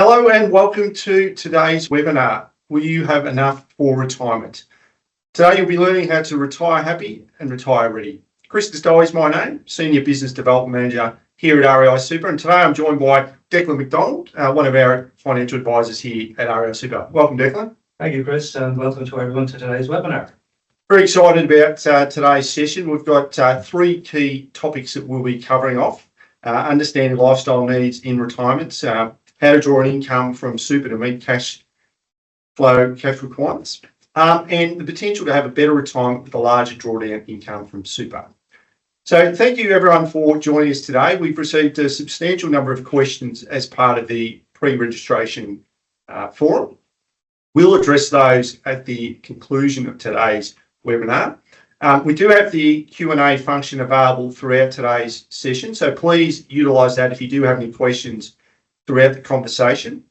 Hello and welcome to today's webinar. Will you have enough for retirement? Today you'll be learning how to retire happy and retire ready. Chris Stowe is my name, Senior Business Development Manager here at REI Super, and today I'm joined by Declan McDonald, one of our financial advisors here at REI Super. Welcome, Declan. Thank you, Chris, and welcome to everyone to today's webinar. Very excited about today's session. We've got three key topics that we'll be covering off. Understanding lifestyle needs in retirement, how to draw an income from super to meet cash requirements, and the potential to have a better retirement with a larger drawdown income from super. So thank you everyone for joining us today. We've received a substantial number of questions as part of the pre-registration forum. We'll address those at the conclusion of today's webinar. We do have the Q&A function available throughout today's session, so please utilise that if you do have any questions throughout the conversation.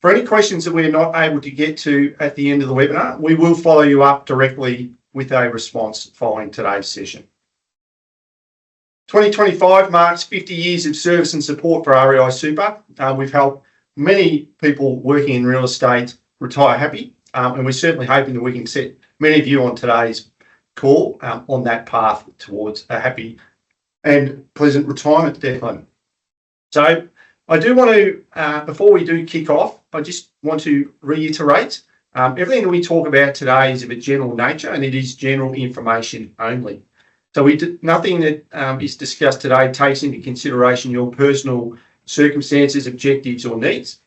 For any questions that we're not able to get to at the end of the webinar, we will follow you up directly with a response following today's session. 2025 marks 50 years of service and support for REI Super. We've helped many people working in real estate retire happy, and we're certainly hoping that we can set many of you on today's call on that path towards a happy and pleasant retirement, Declan. So I do want to, before we do kick off, I just want to reiterate everything that we talk about today is of a general nature and it is general information only. So nothing that is discussed today takes into consideration your personal circumstances, objectives or needs.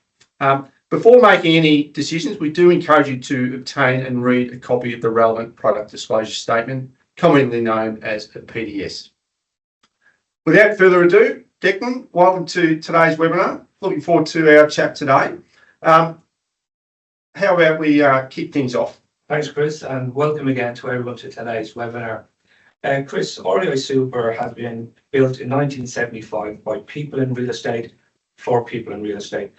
Before making any decisions, we do encourage you to obtain and read a copy of the relevant product disclosure statement, commonly known as a PDS. Without further ado, Declan, welcome to today's webinar. Looking forward to our chat today. How about we kick things off? Thanks, Chris, and welcome again to everyone to today's webinar. Chris, REI Super has been built in 1975 by people in real estate for people in real estate.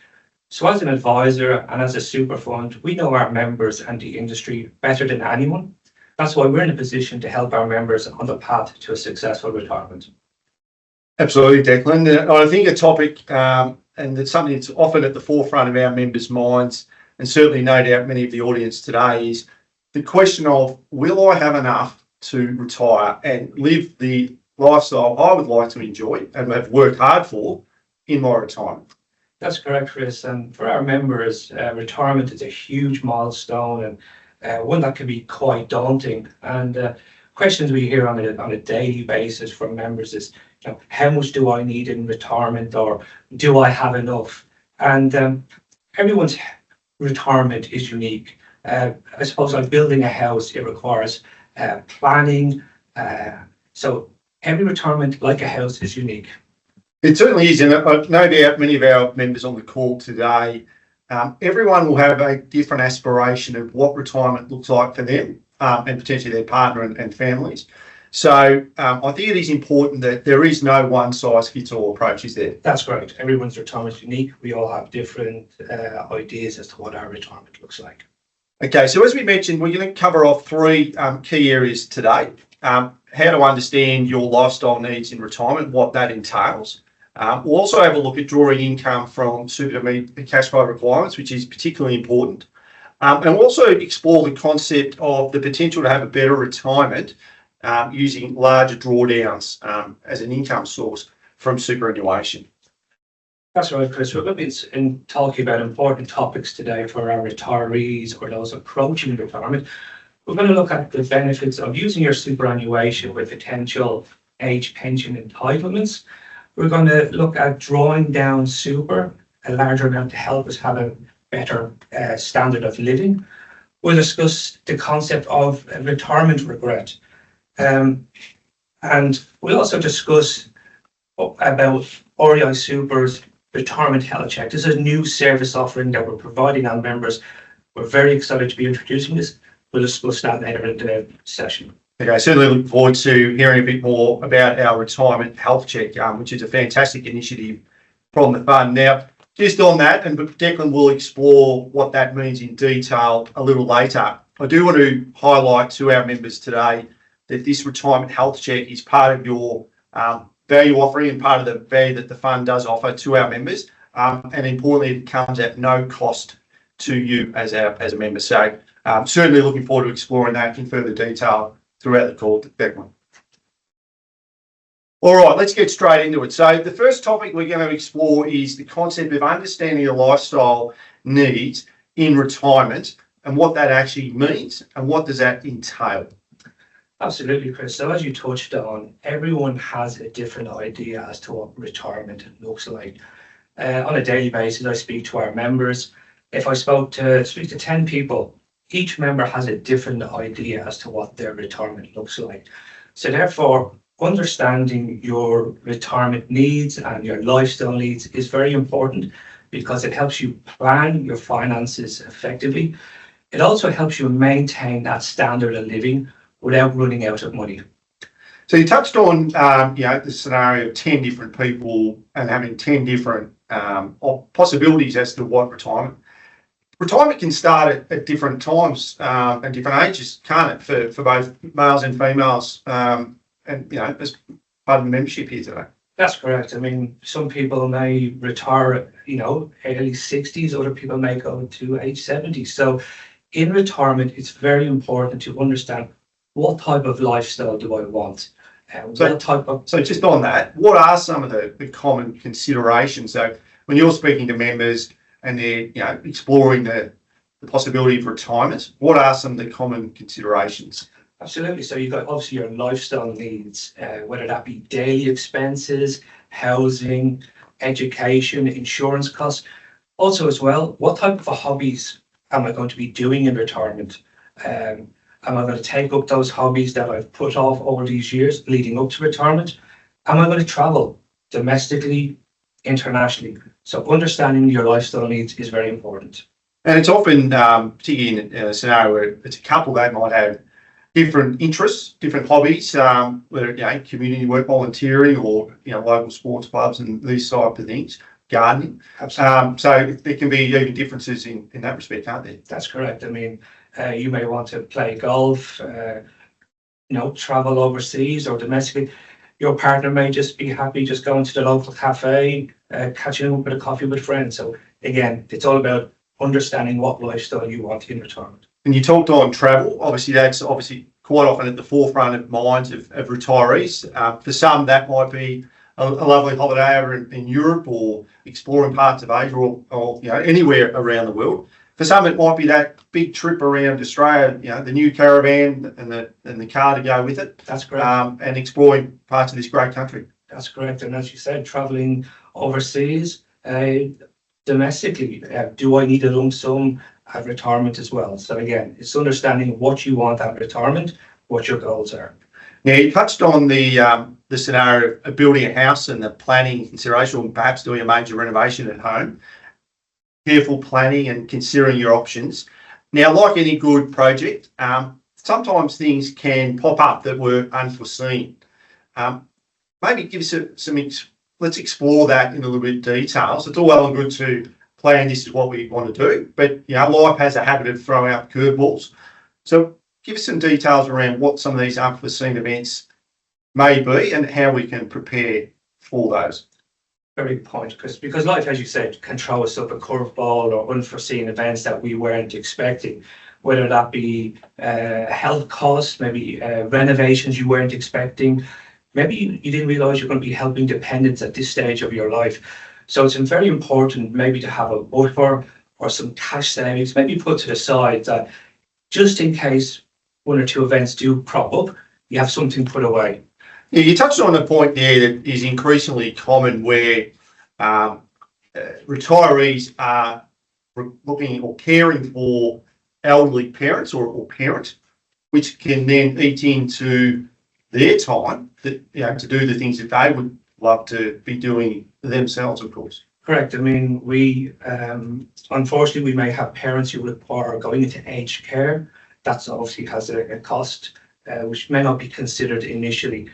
So as an advisor and as a super fund, we know our members and the industry better than anyone. That's why we're in a position to help our members on the path to a successful retirement. Absolutely, Declan. I think a topic, and it's something that's often at the forefront of our members' minds, and certainly no doubt many of the audience today, is the question of, will I have enough to retire and live the lifestyle I would like to enjoy and have worked hard for in my retirement? That's correct, Chris. And for our members, retirement is a huge milestone and one that can be quite daunting. And questions we hear on a daily basis from members is, how much do I need in retirement, or do I have enough? And everyone's retirement is unique. I suppose like building a house, it requires planning. So every retirement, like a house, is unique. It certainly is, and no doubt many of our members on the call today, everyone will have a different aspiration of what retirement looks like for them and potentially their partner and families. So I think it is important that there is no one-size-fits-all approach, is there? That's correct. Everyone's retirement is unique. We all have different ideas as to what our retirement looks like. Okay, so as we mentioned, we're going to cover off three key areas today. How to understand your lifestyle needs in retirement, what that entails. We'll also have a look at drawing income from super to meet the cash flow requirements, which is particularly important. And we'll also explore the concept of the potential to have a better retirement using larger drawdowns as an income source from superannuation. That's right, Chris. We're going to be talking about important topics today for our retirees or those approaching retirement. We're going to look at the benefits of using your superannuation with potential age pension entitlements. We're going to look at drawing down super, a larger amount to help us have a better standard of living. We'll discuss the concept of retirement regret. And we'll also discuss about REI Super's retirement health check. This is a new service offering that we're providing our members. We're very excited to be introducing this. We'll discuss that later in the session. Okay, certainly looking forward to hearing a bit more about our retirement health check, which is a fantastic initiative from the fund. Now, just on that, and Declan will explore what that means in detail a little later, I do want to highlight to our members today that this retirement health check is part of your value offering and part of the value that the fund does offer to our members. and importantly, it comes at no cost to you as a member. So certainly looking forward to exploring that in further detail throughout the call, Declan. All right, let's get straight into it. So the first topic we're going to explore is the concept of understanding your lifestyle needs in retirement and what that actually means and what does that entail. Absolutely, Chris. So as you touched on, everyone has a different idea as to what retirement looks like. On a daily basis, I speak to our members. If I speak to 10 people, each member has a different idea as to what their retirement looks like. So therefore, understanding your retirement needs and your lifestyle needs is very important because it helps you plan your finances effectively. It also helps you maintain that standard of living without running out of money. So you touched on the scenario of 10 different people and having 10 different possibilities as to what retirement can start at different times and different ages, can't it, for both males and females, and as part of the membership here today. That's correct. I mean, some people may retire, early 60s, other people may go to age 70. So in retirement, it's very important to understand what type of lifestyle do I want? So just on that, what are some of the common considerations? So when you're speaking to members and they're exploring the possibility of retirement, what are some of the common considerations? Absolutely. So you've got obviously your lifestyle needs, whether that be daily expenses, housing, education, insurance costs. Also as well, what type of hobbies am I going to be doing in retirement? Am I going to take up those hobbies that I've put off over these years leading up to retirement? Am I going to travel domestically, internationally? So understanding your lifestyle needs is very important. And it's often, particularly in a scenario where it's a couple, they might have different interests, different hobbies, whether community work, volunteering, or local sports clubs and these type of things, gardening. Absolutely. So there can be even differences in that respect, can't there? That's correct. I mean, you may want to play golf, travel overseas or domestically. Your partner may just be happy just going to the local cafe, catching up with a coffee with friends. So again, it's all about understanding what lifestyle you want in retirement. And you talked on travel. Obviously, that's quite often at the forefront of minds of retirees. For some, that might be a lovely holiday over in Europe or exploring parts of Asia or anywhere around the world. For some, it might be that big trip around Australia, the new caravan and the car to go with it. That's correct. And exploring parts of this great country. That's correct. And as you said, traveling overseas, domestically, do I need a lump sum at retirement as well? So again, it's understanding what you want at retirement, what your goals are. Now, you touched on the scenario of building a house and the planning consideration, or perhaps doing a major renovation at home. Careful planning and considering your options. Now, like any good project, sometimes things can pop up that were unforeseen. Maybe give us let's explore that in a little bit of detail. So it's all well and good to plan, this is what we want to do, but life has a habit of throwing out curveballs. So give us some details around what some of these unforeseen events may be and how we can prepare for those. Very good point, Chris, because life, as you said, can throw us up a curveball or unforeseen events that we weren't expecting, whether that be health costs, maybe renovations you weren't expecting. Maybe you didn't realize you're going to be helping dependents at this stage of your life. So it's very important maybe to have a buffer or some cash savings, maybe put to the side that just in case one or two events do crop up, you have something put away. Yeah, you touched on a point there that is increasingly common where retirees are looking or caring for elderly parents or parent, which can then eat into their time to do the things that they would love to be doing themselves, of course. Correct. I mean, we unfortunately we may have parents who require going into aged care. That obviously has a cost, which may not be considered initially.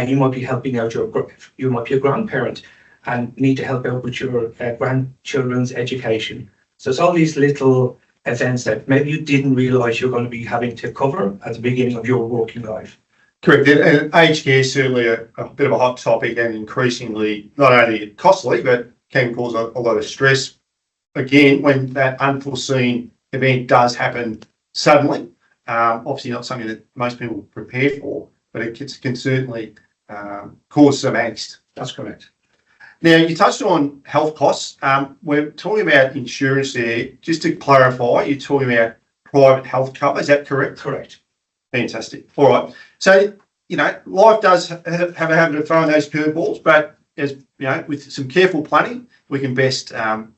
You might be helping out you might be a grandparent and need to help out with your grandchildren's education. So it's all these little events that maybe you didn't realise you're going to be having to cover at the beginning of your working life. Correct. And aged care is certainly a bit of a hot topic and increasingly not only costly, but can cause a lot of stress. Again, when that unforeseen event does happen suddenly, obviously not something that most people prepare for, but it can certainly cause some angst. That's correct. Now, you touched on health costs. We're talking about insurance there. Just to clarify, you're talking about private health cover. Is that correct? Correct. Fantastic. All right. So, life does have a habit of throwing those curveballs, but with some careful planning, we can best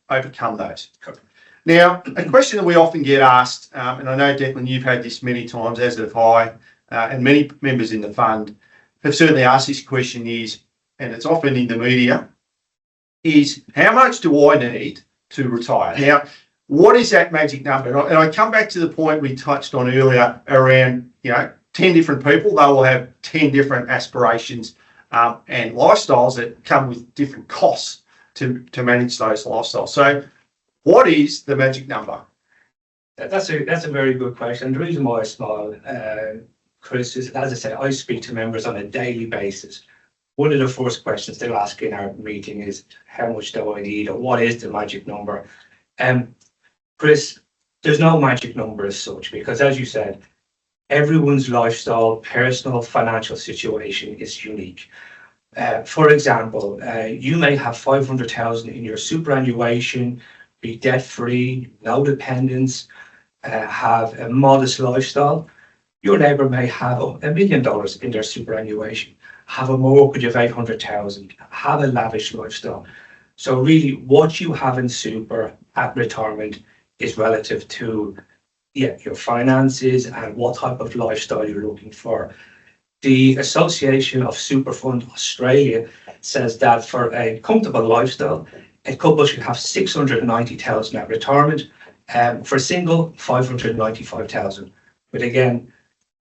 overcome those. Correct. Now, a question that we often get asked, and I know, Declan, you've had this many times, as have I, and many members in the fund have certainly asked this question and it's often in the media, is how much do I need to retire? Now, what is that magic number? And I come back to the point we touched on earlier around, 10 different people, they will have 10 different aspirations and lifestyles that come with different costs to manage those lifestyles. So what is the magic number? That's a very good question. The reason why I smile, Chris, is, as I said, I speak to members on a daily basis. One of the first questions they'll ask in our meeting is, how much do I need, or what is the magic number? Chris, there's no magic number as such, because as you said, everyone's lifestyle, personal, financial situation is unique. For example, you may have 500,000 in your superannuation, be debt-free, no dependents, have a modest lifestyle. Your neighbour may have $1 million in their superannuation, have a mortgage of 800,000, have a lavish lifestyle. So really, what you have in super at retirement is relative to your finances and what type of lifestyle you're looking for. The Association of Superfund Australia says that for a comfortable lifestyle, a couple should have 690,000 at retirement. For a single, 595,000. But again,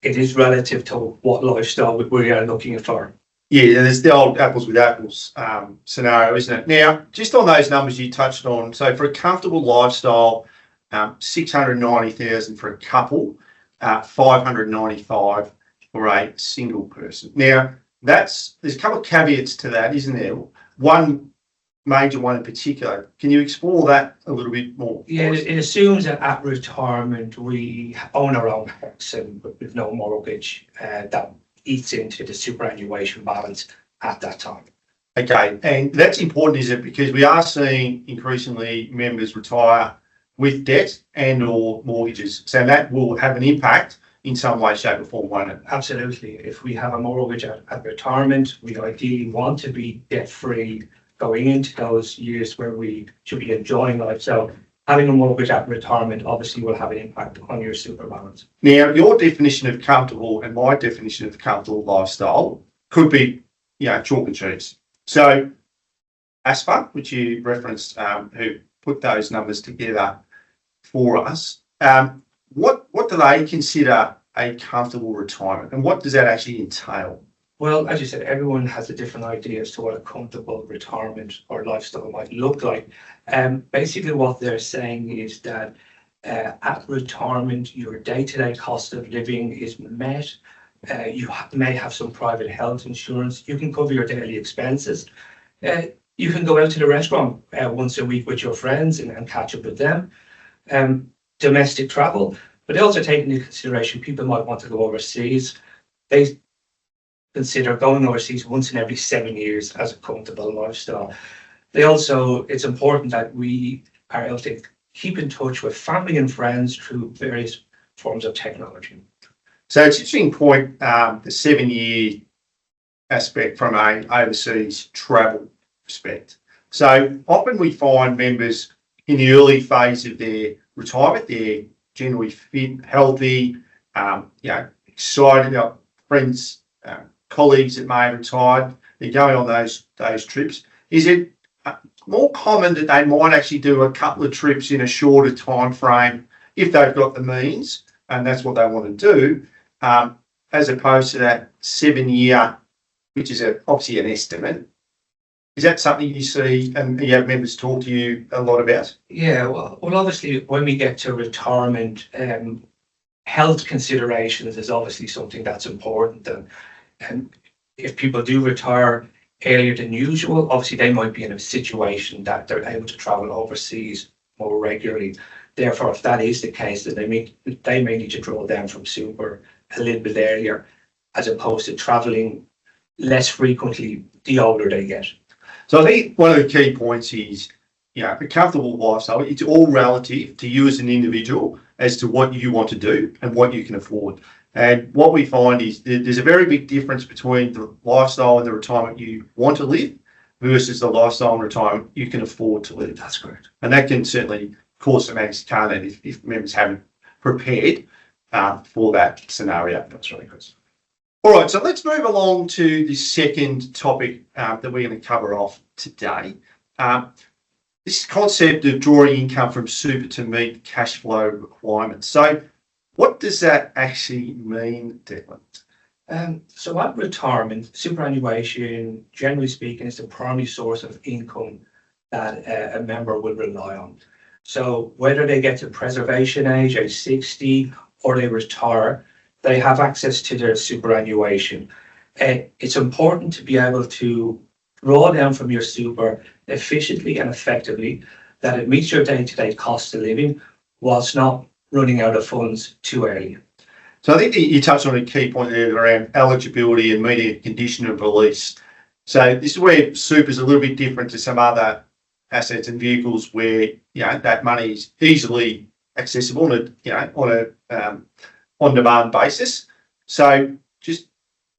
it is relative to what lifestyle we are looking for. Yeah, there's the old apples with apples scenario, isn't it? Now, just on those numbers you touched on, so for a comfortable lifestyle, 690,000 for a couple, 595 for a single person. Now, there's a couple of caveats to that, isn't there? One major one in particular. Can you explore that a little bit more? Yeah, it assumes that at retirement we own our own house and with no mortgage that eats into the superannuation balance at that time. Okay, and that's important, is it? Because we are seeing increasingly members retire with debt and or mortgages. So that will have an impact in some way, shape or form, won't it? Absolutely. If we have a mortgage at retirement, we ideally want to be debt-free going into those years where we should be enjoying life. So having a mortgage at retirement obviously will have an impact on your super balance. Now, your definition of comfortable and my definition of comfortable lifestyle could be, chalk and cheese. So ASPA, which you referenced, who put those numbers together for us, what do they consider a comfortable retirement, and what does that actually entail? Well, as you said, everyone has a different idea as to what a comfortable retirement or lifestyle might look like. Basically, what they're saying is that at retirement, your day-to-day cost of living is met. You may have some private health insurance. You can cover your daily expenses. You can go out to the restaurant once a week with your friends and catch up with them. Domestic travel, but also taking into consideration people might want to go overseas. They consider going overseas once in every 7 years as a comfortable lifestyle. It's important that we are able to keep in touch with family and friends through various forms of technology. So it's an interesting point, the 7 year aspect from a overseas travel respect. So often we find members in the early phase of their retirement, they're generally fit, healthy, excited about friends, colleagues that may have retired, they're going on those trips. Is it more common that they might actually do a couple of trips in a shorter time frame if they've got the means and that's what they want to do, as opposed to that 7 year, which is obviously an estimate? Is that something you see and you have members talk to you a lot about? Yeah, well, obviously, when we get to retirement, health considerations is obviously something that's important. And if people do retire, earlier than usual. Obviously, they might be in a situation that they're able to travel overseas more regularly. Therefore, if that is the case, then they may need to draw down from super a little bit earlier, as opposed to traveling less frequently the older they get. So I think one of the key points is, a comfortable lifestyle. It's all relative to you as an individual as to what you want to do and what you can afford. And what we find is there's a very big difference between the lifestyle and the retirement you want to live versus the lifestyle and retirement you can afford to live. That's correct. And that can certainly cause some angst if members haven't prepared for that scenario. That's right, Chris. All right, so let's move along to the second topic that we're going to cover off today. This concept of drawing income from super to meet cash flow requirements. So what does that actually mean, Declan? So at retirement, superannuation, generally speaking, is the primary source of income that a member will rely on. So whether they get to preservation age 60, or they retire, they have access to their superannuation. It's important to be able to draw down from your super efficiently and effectively, that it meets your day-to-day cost of living whilst not running out of funds too early. So I think you touched on a key point there around eligibility and meeting a condition of release. So this is where super is a little bit different to some other assets and vehicles where that money is easily accessible on a on-demand basis. So just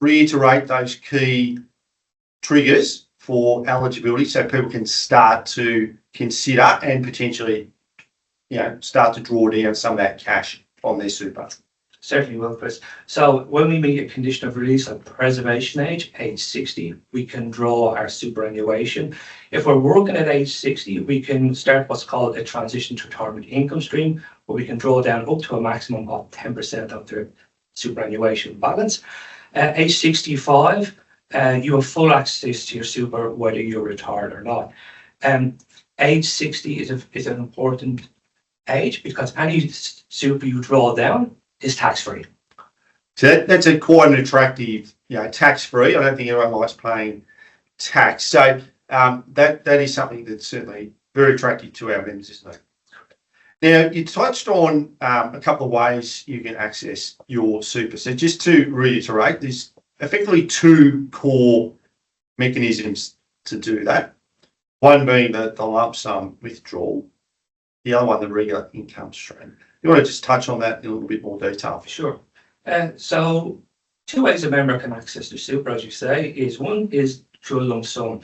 reiterate those key triggers for eligibility so people can start to consider and potentially start to draw down some of that cash from their super. Certainly will, Chris. So when we meet a condition of release like preservation age 60, we can draw our superannuation. If we're working at age 60, we can start what's called a transition to retirement income stream, where we can draw down up to a maximum of 10% of their superannuation balance. At age 65, you have full access to your super whether you're retired or not. Age 60 is an important age because any super you draw down is tax-free. So that's quite an attractive, tax-free. I don't think everyone likes paying tax. So that is something that's certainly very attractive to our members, isn't it? Now, you touched on a couple of ways you can access your super. So just to reiterate, there's effectively two core mechanisms to do that. One being the lump sum withdrawal, the other one, the regular income stream. You want to just touch on that in a little bit more detail? Sure. So two ways a member can access their super, as you say, is one is through a lump sum.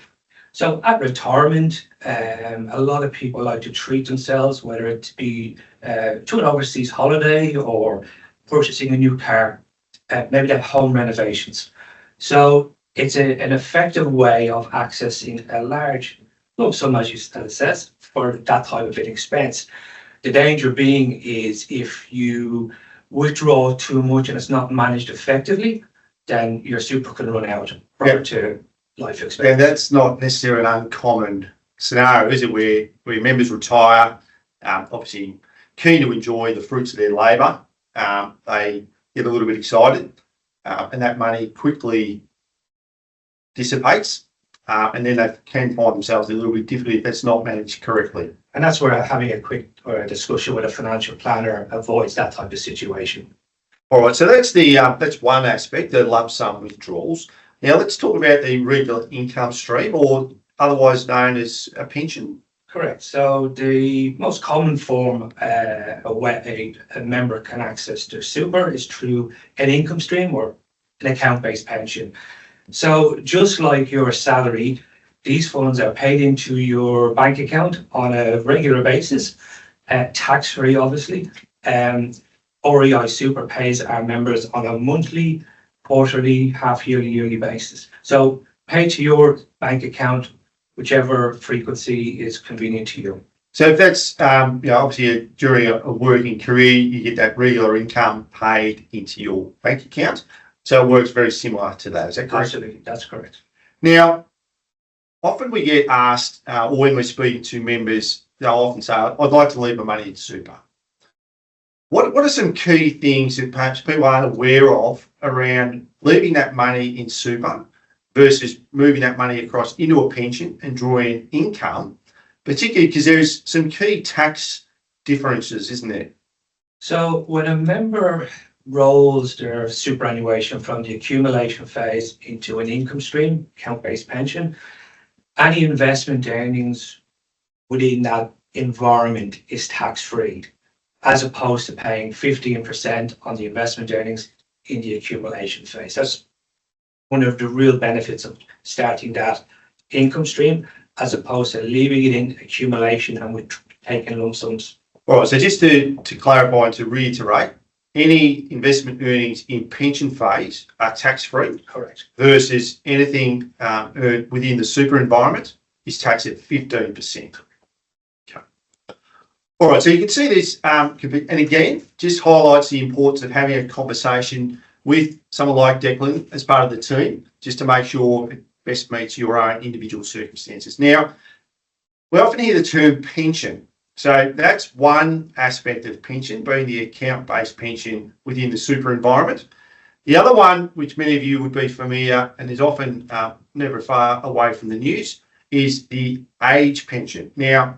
So at retirement, a lot of people like to treat themselves, whether it be to an overseas holiday or purchasing a new car, maybe they have home renovations. So it's an effective way of accessing a large lump sum, as it says, for that type of an expense. The danger being is if you withdraw too much and it's not managed effectively, then your super can run out prior to life expectancy. And that's not necessarily an uncommon scenario, is it? Where members retire, obviously keen to enjoy the fruits of their labour. They get a little bit excited, and that money quickly dissipates, and then they can find themselves a little bit difficult if that's not managed correctly. And that's where having a quick discussion with a financial planner avoids that type of situation. All right, so that's one aspect, the lump sum withdrawals. Now let's talk about the regular income stream, or otherwise known as a pension. Correct. So the most common form a member can access their super is through an income stream or an account-based pension. So just like your salary, these funds are paid into your bank account on a regular basis, tax-free obviously. REI Super pays our members on a monthly, quarterly, half-yearly, yearly basis. So pay to your bank account, whichever frequency is convenient to you. So if that's obviously during a working career, you get that regular income paid into your bank account. So it works very similar to that. Is that correct? Absolutely, that's correct. Now, often we get asked, or when we're speaking to members, they'll often say, I'd like to leave my money in super. What are some key things that perhaps people aren't aware of around leaving that money in super versus moving that money across into a pension and drawing income, particularly because there's some key tax differences, isn't there? So when a member rolls their superannuation from the accumulation phase into an income stream, account-based pension, any investment earnings within that environment is tax-free, as opposed to paying 15% on the investment earnings in the accumulation phase. That's one of the real benefits of starting that income stream, as opposed to leaving it in accumulation and with taking lump sums. All right, so just to clarify and to reiterate, any investment earnings in pension phase are tax-free. Correct. Versus anything earned within the super environment is taxed at 15%. Okay. All right, so you can see this, and again, just highlights the importance of having a conversation with someone like Declan as part of the team, just to make sure it best meets your own individual circumstances. Now, we often hear the term pension. So that's one aspect of pension, being the account-based pension within the super environment. The other one, which many of you would be familiar and is often never far away from the news, is the age pension. Now,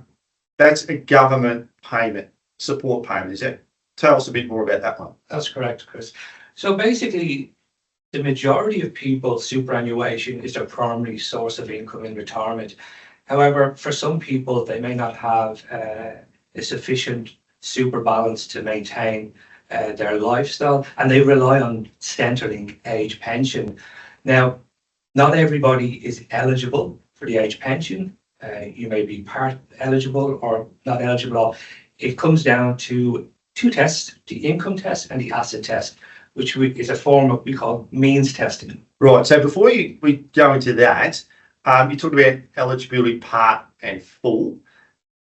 that's a government payment, support payment, is it? Tell us a bit more about that one. That's correct, Chris. So basically, the majority of people's superannuation is their primary source of income in retirement. However, for some people, they may not have a sufficient super balance to maintain their lifestyle, and they rely on Centrelink age pension. Now, not everybody is eligible for the age pension. You may be part eligible or not eligible at all. It comes down to two tests, the income test and the asset test, which is a form of we call means testing. Right, so before we go into that, you talked about eligibility part and full.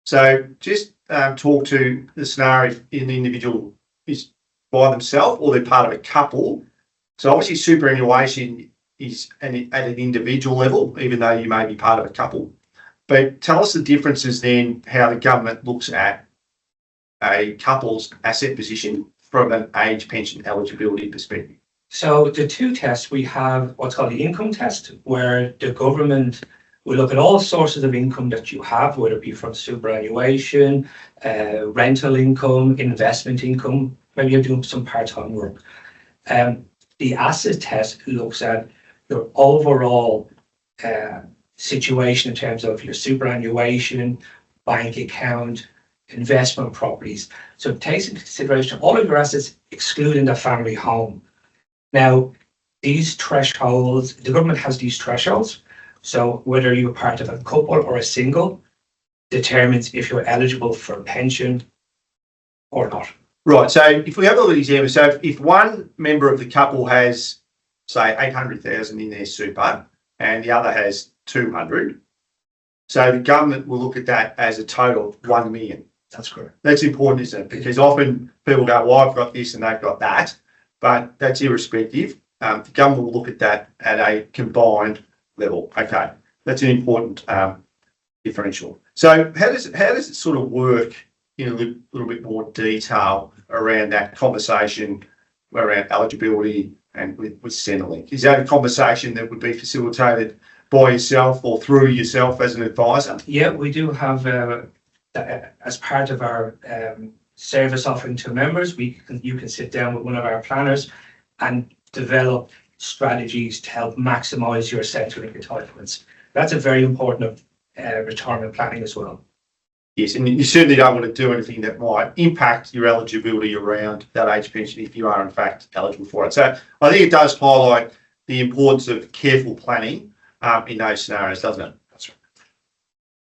So just talk to the scenario if an individual is by themselves or they're part of a couple. So obviously superannuation is at an individual level, even though you may be part of a couple. But tell us the differences then, how the government looks at a couple's asset position from an age pension eligibility perspective. So the two tests, we have what's called the income test, where the government will look at all sources of income that you have, whether it be from superannuation, rental income, investment income, maybe you're doing some part-time work. The asset test looks at your overall situation in terms of your superannuation, bank account, investment properties. So it takes into consideration all of your assets, excluding the family home. Now, these thresholds, the government has these thresholds. So whether you're part of a couple or a single determines if you're eligible for a pension or not. Right. So if we have a look at example, so if one member of the couple has, say, 800,000 in their super and the other has 200, so the government will look at that as a total of 1 million. That's correct. That's important, isn't it? Because often people go, well, I've got this and they've got that. But that's irrespective. The government will look at that at a combined level. Okay, that's an important differential. So how does it sort of work in a little bit more detail around that conversation around eligibility and with Centrelink? Is that a conversation that would be facilitated by yourself or through yourself as an advisor? Yeah, we do have, as part of our service offering to members, you can sit down with one of our planners and develop strategies to help maximise your Centrelink entitlements. That's a very important retirement planning as well. Yes, and you certainly don't want to do anything that might impact your eligibility around that age pension if you are in fact eligible for it. So I think it does highlight the importance of careful planning in those scenarios, doesn't it? That's right.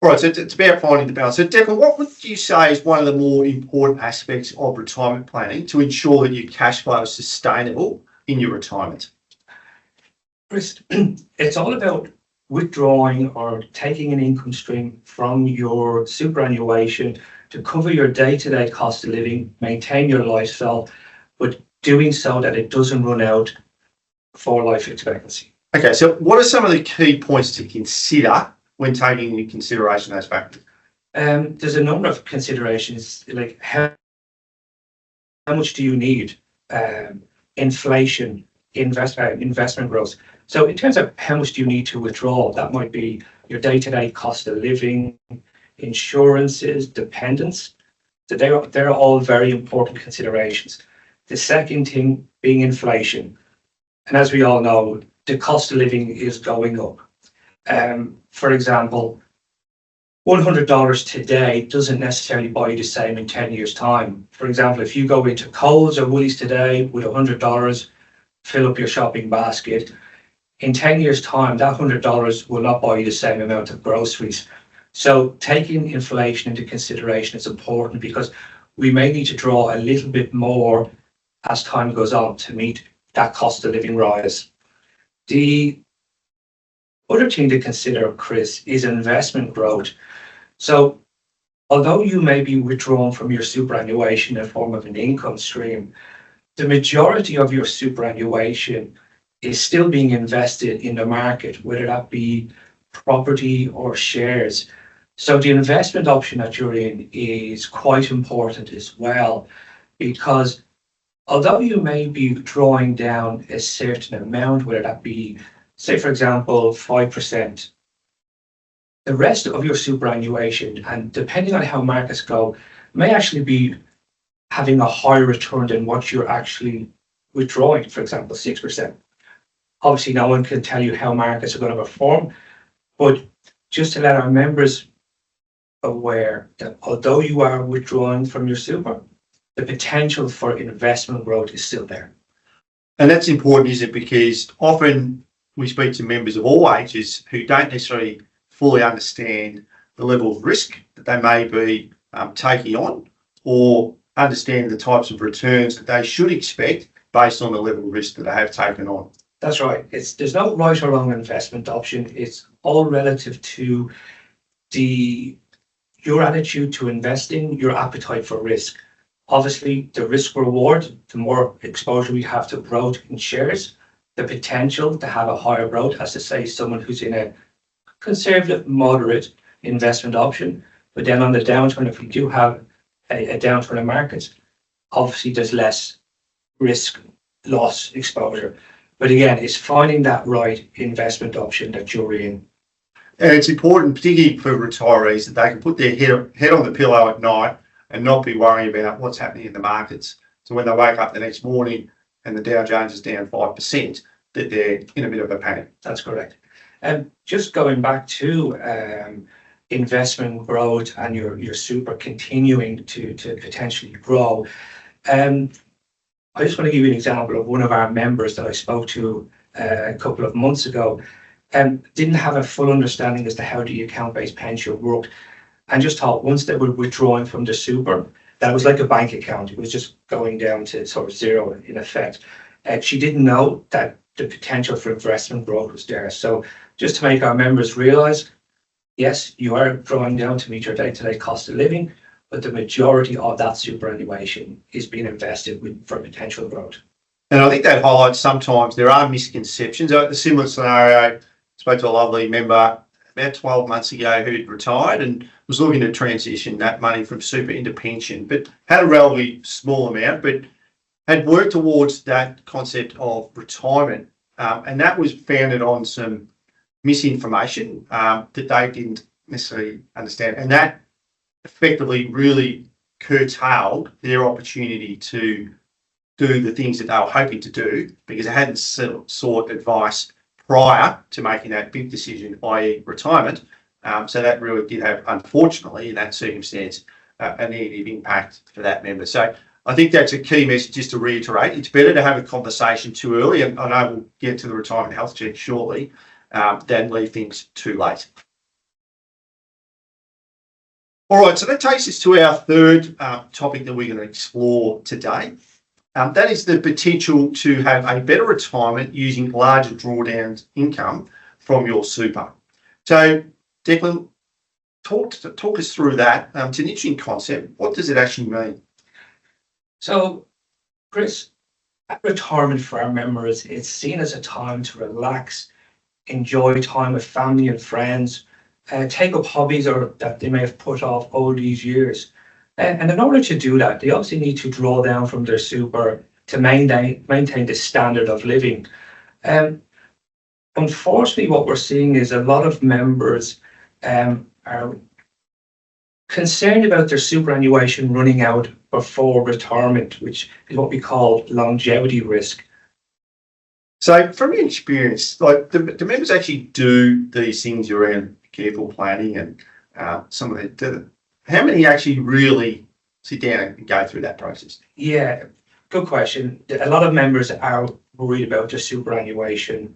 All right, so it's about finding the balance. So Declan, what would you say is one of the more important aspects of retirement planning to ensure that your cash flow is sustainable in your retirement? Chris, it's all about withdrawing or taking an income stream from your superannuation to cover your day-to-day cost of living, maintain your lifestyle, but doing so that it doesn't run out before life expectancy. Okay, so what are some of the key points to consider when taking into consideration those factors? There's a number of considerations, like how much do you need? Inflation, investment growth, So in terms of how much do you need to withdraw, that might be your day-to-day cost of living, insurances, dependents. So they're all very important considerations. The second thing being inflation. And as we all know, the cost of living is going up. For example, $100 today doesn't necessarily buy you the same in 10 years' time. For example, if you go into Coles or Woolies today with $100, fill up your shopping basket, in 10 years' time, that $100 will not buy you the same amount of groceries. So taking inflation into consideration is important because we may need to draw a little bit more as time goes on to meet that cost of living rise. The other thing to consider, Chris, is investment growth. So although you may be withdrawn from your superannuation in the form of an income stream, the majority of your superannuation is still being invested in the market, whether that be property or shares. So the investment option that you're in is quite important as well, because although you may be drawing down a certain amount, whether that be, say, for example, 5%, the rest of your superannuation, and depending on how markets go, may actually be having a higher return than what you're actually withdrawing, for example, 6%. Obviously, no one can tell you how markets are going to perform, but just to let our members aware that although you are withdrawing from your super, the potential for investment growth is still there. And that's important, isn't it? Because often we speak to members of all ages who don't necessarily fully understand the level of risk that they may be taking on, or understand the types of returns that they should expect based on the level of risk that they have taken on. That's right. There's no right or wrong investment option. It's all relative to your attitude to investing, your appetite for risk. Obviously, the risk reward, the more exposure we have to growth in shares, the potential to have a higher growth, as to say, someone who's in a conservative, moderate investment option. But then on the downturn, if we do have a downturn in markets, obviously there's less risk loss exposure. But again, it's finding that right investment option that you're in. And it's important, particularly for retirees, that they can put their head on the pillow at night and not be worrying about what's happening in the markets. So when they wake up the next morning and the Dow Jones is down 5%, that they're in a bit of a panic. That's correct. And just going back to investment growth and your super continuing to potentially grow, I just want to give you an example of one of our members that I spoke to a couple of months ago, and didn't have a full understanding as to how the account-based pension worked, and just thought once they were withdrawing from the super, that it was like a bank account. It was just going down to sort of zero in effect. She didn't know that the potential for investment growth was there. So just to make our members realise, yes, you are drawing down to meet your day-to-day cost of living, but the majority of that superannuation is being invested for potential growth. And I think that highlights sometimes there are misconceptions. A similar scenario, I spoke to a lovely member about 12 months ago who'd retired and was looking to transition that money from super into pension, but had a relatively small amount, but had worked towards that concept of retirement. And that was founded on some misinformation that they didn't necessarily understand. And that effectively really curtailed their opportunity to do the things that they were hoping to do because they hadn't sought advice prior to making that big decision, i.e. retirement. So that really did have, unfortunately, in that circumstance, a negative impact for that member. So I think that's a key message, just to reiterate. It's better to have a conversation too early, and I know we'll get to the retirement health check shortly, than leave things too late. All right, so that takes us to our third topic that we're going to explore today. That is the potential to have a better retirement using larger drawdowns income from your super. So, Declan, talk us through that. It's an interesting concept. What does it actually mean? So, Chris, at retirement for our members, it's seen as a time to relax, enjoy time with family and friends, take up hobbies or that they may have put off all these years. And in order to do that, they obviously need to draw down from their super to maintain the standard of living. Unfortunately, what we're seeing is a lot of members are concerned about their superannuation running out before retirement, which is what we call longevity risk. So, from your experience, like, do members actually do these things around careful planning and some of the, how many actually really sit down and go through that process? Yeah, good question. A lot of members are worried about their superannuation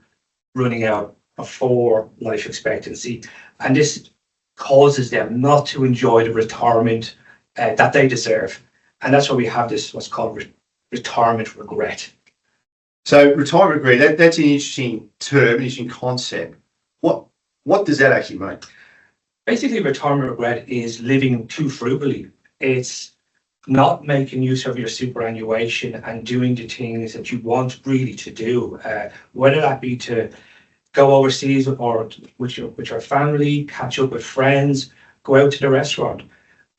running out before life expectancy, and this causes them not to enjoy the retirement that they deserve. And that's why we have this what's called retirement regret. So, retirement regret, that's an interesting term, an interesting concept. What does that actually mean? Basically, retirement regret is living too frugally. It's not making use of your superannuation and doing the things that you want really to do, whether that be to go overseas or with your family, catch up with friends, go out to the restaurant.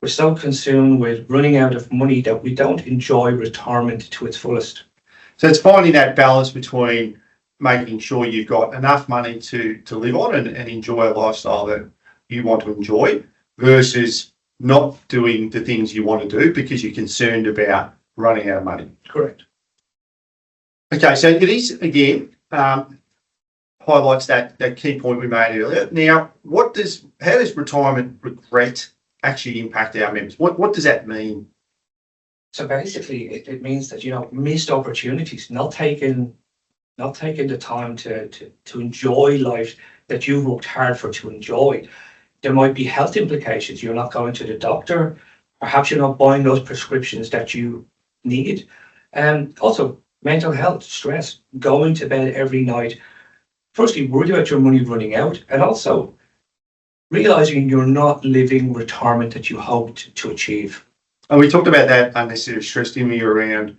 We're so consumed with running out of money that we don't enjoy retirement to its fullest. So, it's finding that balance between making sure you've got enough money to live on and enjoy a lifestyle that you want to enjoy versus not doing the things you want to do because you're concerned about running out of money. Correct. Okay, so it is, again, highlights that key point we made earlier. Now, how does retirement regret actually impact our members? What does that mean? So basically, it means that, missed opportunities, not taking the time to enjoy life that you've worked hard for to enjoy. There might be health implications. You're not going to the doctor. Perhaps you're not buying those prescriptions that you need. And also mental health, stress, going to bed every night. Firstly, worried about your money running out, and also realizing you're not living retirement that you hoped to achieve. And we talked about that unnecessary stress in me around,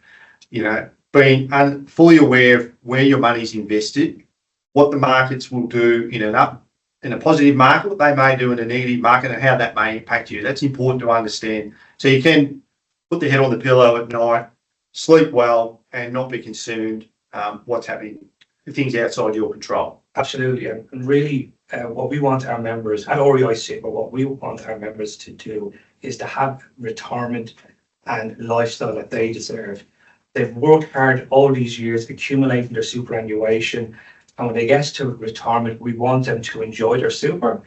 being fully aware of where your money's invested, what the markets will do in a positive market, what they may do in a negative market, and how that may impact you. That's important to understand. So you can put the head on the pillow at night, sleep well, and not be concerned what's happening, things outside your control. Absolutely. And really, what we want our members at REI Super, what we want our members to do is to have retirement and lifestyle that they deserve. They've worked hard all these years accumulating their superannuation. And when they get to retirement, we want them to enjoy their super,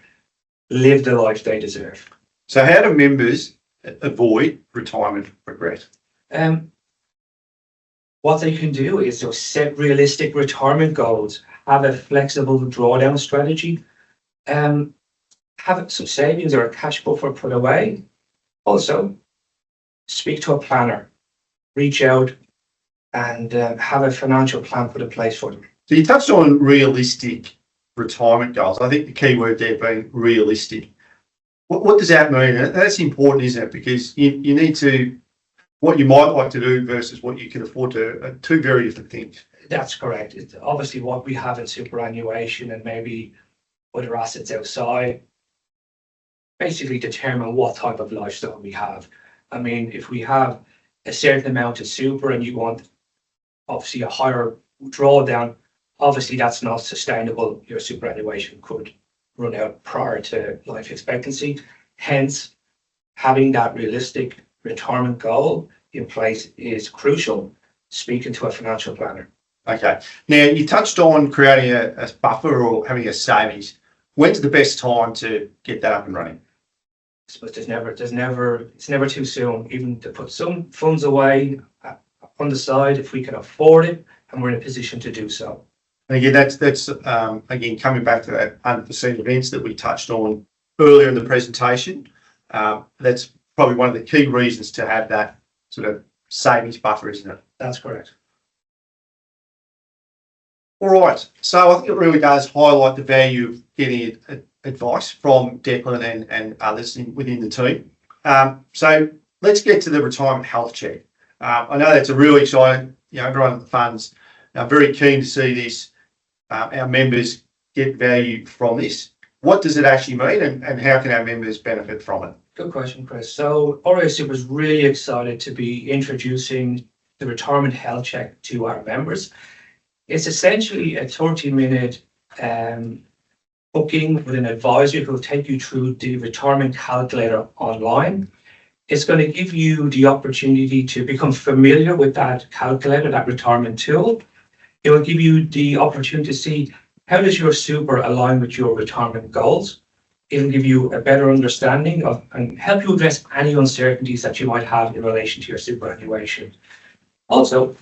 live the life they deserve. So how do members avoid retirement regret? What they can do is to set realistic retirement goals, have a flexible drawdown strategy, have some savings or a cash buffer put away. Also, speak to a planner, reach out and have a financial plan put in place for them. So you touched on realistic retirement goals. I think the key word there being realistic. What does that mean? That's important, isn't it? Because you need to, what you might like to do versus what you can afford to, are two very different things. That's correct. It's obviously what we have in superannuation and maybe other assets outside basically determine what type of lifestyle we have. I mean, if we have a certain amount of super and you want obviously a higher drawdown, obviously that's not sustainable. Your superannuation could run out prior to life expectancy. Hence, having that realistic retirement goal in place is crucial. Speaking to a financial planner. Okay. Now, you touched on creating a buffer or having a savings. When's the best time to get that up and running? But it's never too soon, even to put some funds away on the side if we can afford it and we're in a position to do so. And again, that's again coming back to that unforeseen events that we touched on earlier in the presentation. That's probably one of the key reasons to have that sort of savings buffer, isn't it? That's correct. All right. So I think it really does highlight the value of getting advice from Declan and others within the team. So let's get to the retirement health check. I know that's a really exciting, everyone at the funds are very keen to see this. Our members get value from this. What does it actually mean and how can our members benefit from it? Good question, Chris. So REI Super is really excited to be introducing the retirement health check to our members. It's essentially a 30-minute booking with an advisor who will take you through the retirement calculator online. It's going to give you the opportunity to become familiar with that calculator, that retirement tool. It will give you the opportunity to see how does your super align with your retirement goals. It'll give you a better understanding of and help you address any uncertainties that you might have in relation to your superannuation. Also,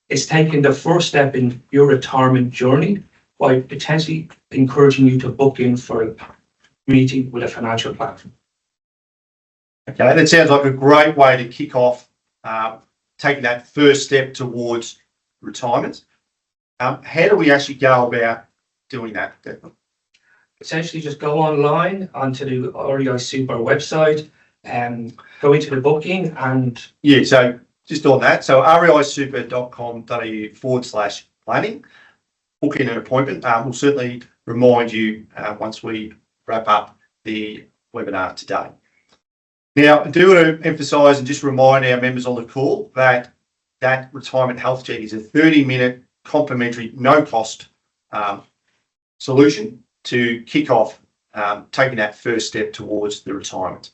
it's taking the first step in your retirement journey by potentially encouraging you to book in for a meeting with a financial planner. Okay, that sounds like a great way to kick off taking that first step towards retirement. How do we actually go about doing that? Essentially, just go online onto the REI Super website and go into the booking and Yeah, so just on that, so reisuper.com.au/planning, book in an appointment. We'll certainly remind you once we wrap up the webinar today. Now, I do want to emphasise and just remind our members on the call that that retirement health check is a 30-minute complimentary, no-cost solution to kick off taking that first step towards the retirement.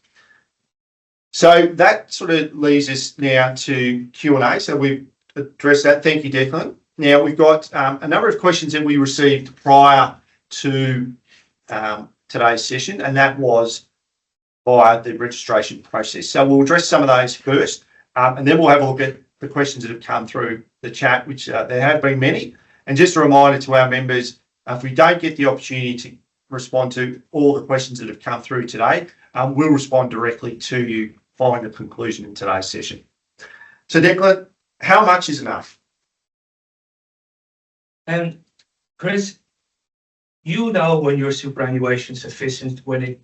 So that sort of leads us now to Q&A. So we've addressed that. Thank you, Declan. Now we've got a number of questions that we received prior to today's session, and that was via the registration process. So we'll address some of those first, and then we'll have a look at the questions that have come through the chat, which there have been many. And just a reminder to our members, if we don't get the opportunity to respond to all the questions that have come through today, we'll respond directly to you following the conclusion in today's session. So Declan, how much is enough? Chris, you know when your superannuation is sufficient, when it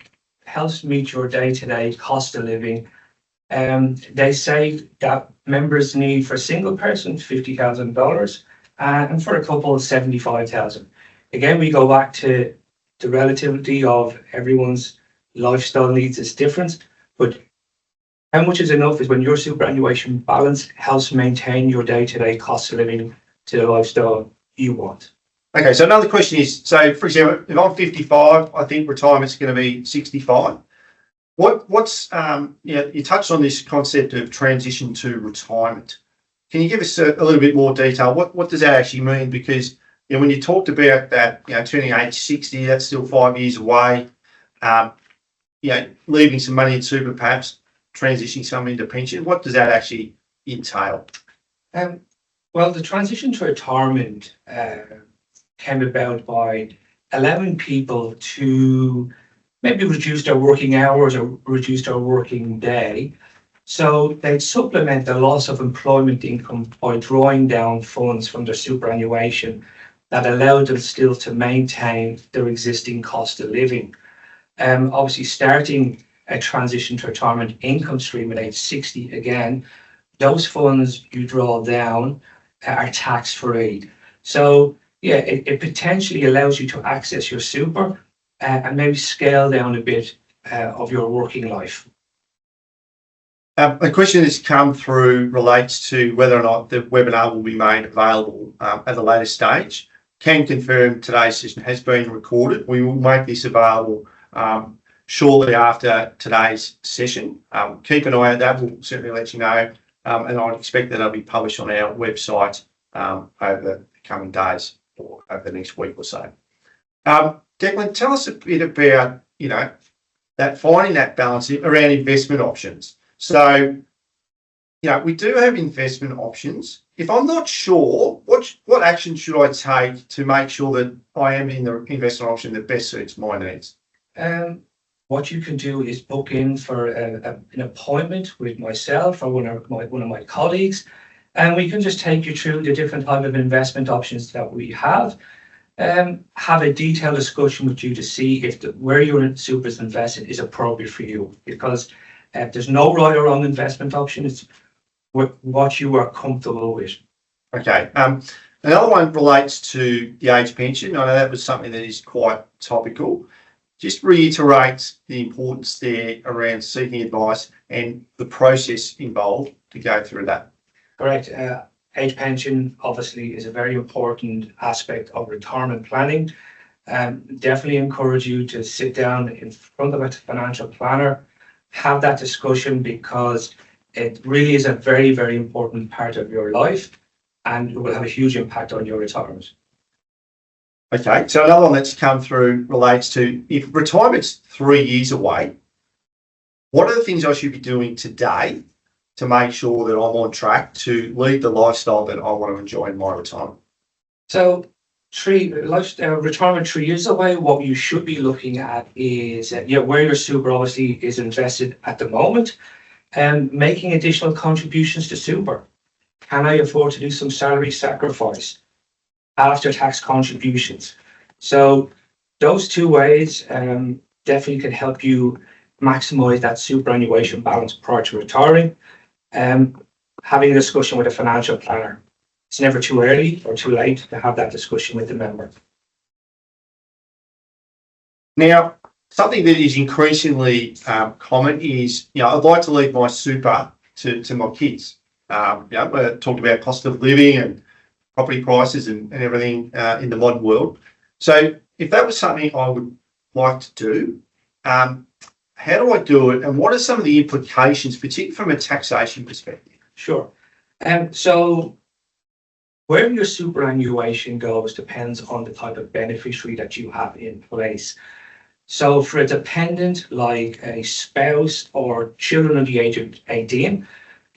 helps meet your day-to-day cost of living. They say that members need for a single person $50,000 and for a couple $75,000. Again, we go back to the relativity of everyone's lifestyle needs is different, but how much is enough is when your superannuation balance helps maintain your day-to-day cost of living to the lifestyle you want. Okay, so another question is, so for example, if I'm 55, I think retirement's going to be 65. What's you touched on this concept of transition to retirement. Can you give us a little bit more detail? What does that actually mean? Because when you talked about that, turning age 60, that's still 5 years away. Leaving some money in super, perhaps transitioning some into pension. What does that actually entail? Well, the transition to retirement came about by allowing people to maybe reduce their working hours or reduce their working day. So they'd supplement the loss of employment income by drawing down funds from their superannuation that allowed them still to maintain their existing cost of living. Obviously, starting a transition to retirement income stream at age 60, again, those funds you draw down are tax-free. So yeah, it potentially allows you to access your super and maybe scale down a bit of your working life. A question that's come through relates to whether or not the webinar will be made available at a later stage. Can confirm today's session has been recorded. We will make this available shortly after today's session. Keep an eye on that. We'll certainly let you know. And I'd expect that it'll be published on our website over the coming days or over the next week or so. Declan, tell us a bit about, that finding that balance around investment options. So, we do have investment options. If I'm not sure, what action should I take to make sure that I am in the investment option that best suits my needs? What you can do is book in for an appointment with myself or one of my colleagues, and we can just take you through the different type of investment options that we have. Have a detailed discussion with you to see if where your super is invested is appropriate for you, because there's no right or wrong investment option. It's what you are comfortable with. Okay. Another one relates to the age pension. I know that was something that is quite topical. Just reiterate the importance there around seeking advice and the process involved to go through that. Correct. Age pension obviously is a very important aspect of retirement planning. Definitely encourage you to sit down in front of a financial planner, have that discussion, because it really is a very, very important part of your life and it will have a huge impact on your retirement. Okay, so another one that's come through relates to, if retirement's 3 years away, what are the things I should be doing today to make sure that I'm on track to lead the lifestyle that I want to enjoy in my retirement? So, retirement 3 years away, what you should be looking at is where your super obviously is invested at the moment, and making additional contributions to super. Can I afford to do some salary sacrifice? After tax contributions. So those two ways definitely can help you maximize that superannuation balance prior to retiring. Having a discussion with a financial planner. It's never too early or too late to have that discussion with the member. Now, something that is increasingly common is, I'd like to leave my super to my kids. We're talking about cost of living and property prices and everything in the modern world. So if that was something I would like to do, how do I do it? And what are some of the implications, particularly from a taxation perspective? Sure. So where your superannuation goes depends on the type of beneficiary that you have in place. So for a dependent like a spouse or children under the age of 18,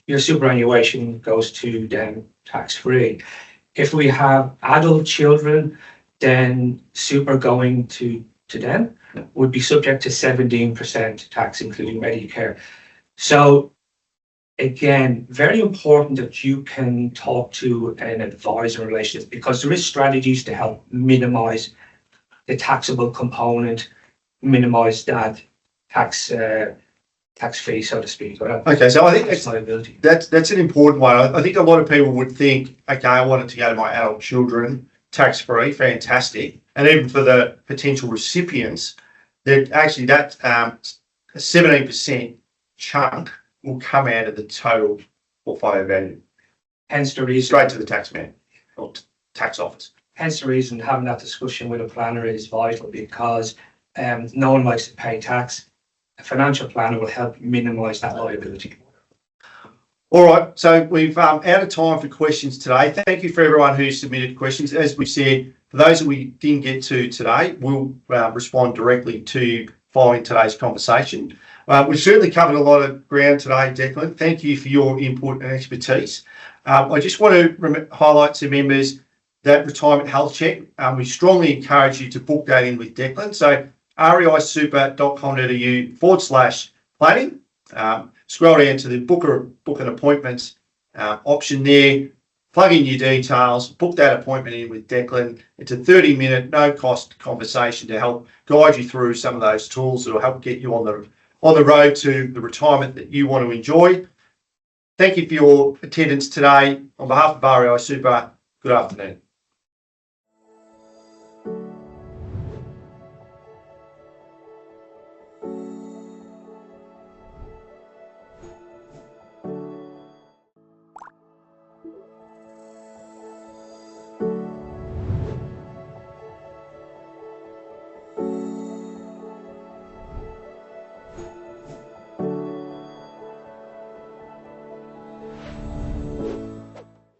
your superannuation goes to them tax-free. If we have adult children, then super going to them would be subject to 17% tax, including Medicare. So again, very important that you can talk to an advisor in relation to this, because there is strategies to help minimize the taxable component, minimize that tax fee, so to speak. Okay, so I think that's an important one. I think a lot of people would think, okay, I want it to go to my adult children, tax-free, fantastic. And even for the potential recipients, that actually that 17% chunk will come out of the total portfolio value. Hence the reason. Straight to the tax man or tax office. Hence the reason having that discussion with a planner is vital, because no one likes to pay tax. A financial planner will help minimise that liability. All right, so we've out of time for questions today. Thank you for everyone who submitted questions. As we said, for those that we didn't get to today, we'll respond directly to following today's conversation. We've certainly covered a lot of ground today, Declan. Thank you for your input and expertise. I just want to highlight to members that retirement health check. We strongly encourage you to book that in with Declan. So reisuper.com.au/planning. Scroll down to the book an appointment option there, plug in your details, book that appointment in with Declan. It's a 30-minute, no-cost conversation to help guide you through some of those tools that will help get you on the road to the retirement that you want to enjoy. Thank you for your attendance today. On behalf of REI Super, good afternoon.